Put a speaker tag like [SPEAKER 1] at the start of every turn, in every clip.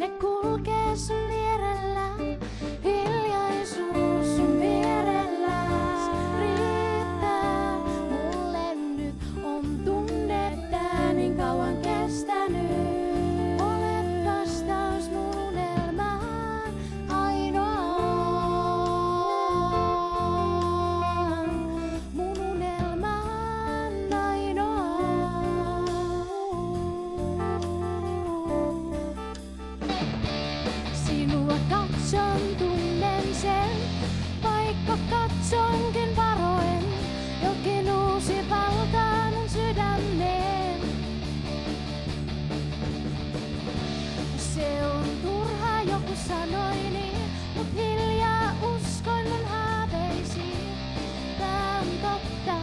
[SPEAKER 1] Ne kulkee sun vierellä, hiljaisuus sun vierellä. Riittää, mulle nyt on tunne tää niin kauan kestänyt. Olet vastaus mun unelmaan, ainoa. Mun unelmaan ainoa. Sinua katson, tunnen sen, vaikka katsonkin varoen. Jokin uusi valtaa mun sydämeen. Se on turha, joku sanoi niin, mut hiljaa uskoin mun haaveisiin. Tää on totta,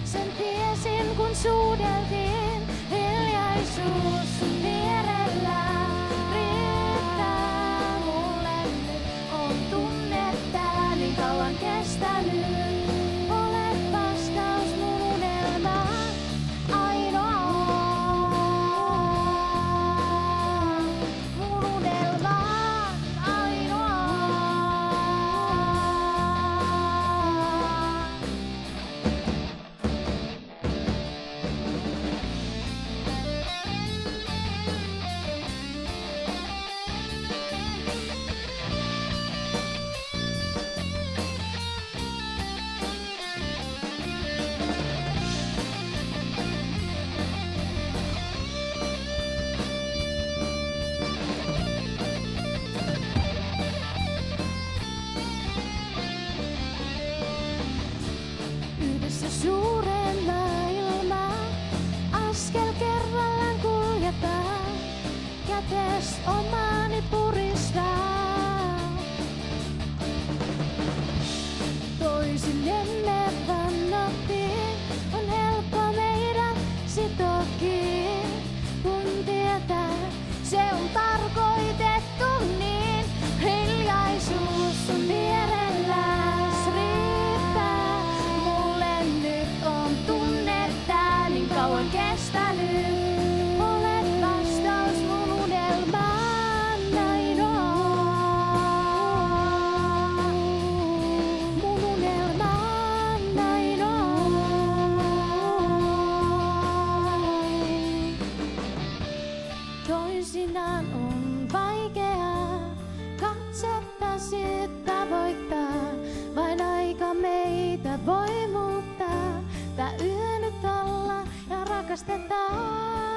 [SPEAKER 1] sen tiesin kun suudeltiin. Hiljaisuus sun vierellä riittää, mulle nyt on tunne tää niin kauan kestänyt. Olet vastaus mun unelmaan, ainoa. Mun unelmaan, ainoa. Yhdessä suureen maailmaan, askel kerrallaan kuljetaan. Kätes omaani puristaa. Toisillemme vannottiin, on helppo meidät sitoakin. Kun tietää, se on tarkoitettu niin. Hiljaisuus sun vierelläs riittää. Mulle nyt on tunne tää niin kauan kestänyt. Olet vastaus mun unelmaan, ainoa. Mun unelmaan, ainoa. Toisinaan on vaikeaa katsetta sit tavoittaa. Vain aika meitä voi muuttaa. Tää yö nyt olla ja rakastetaan.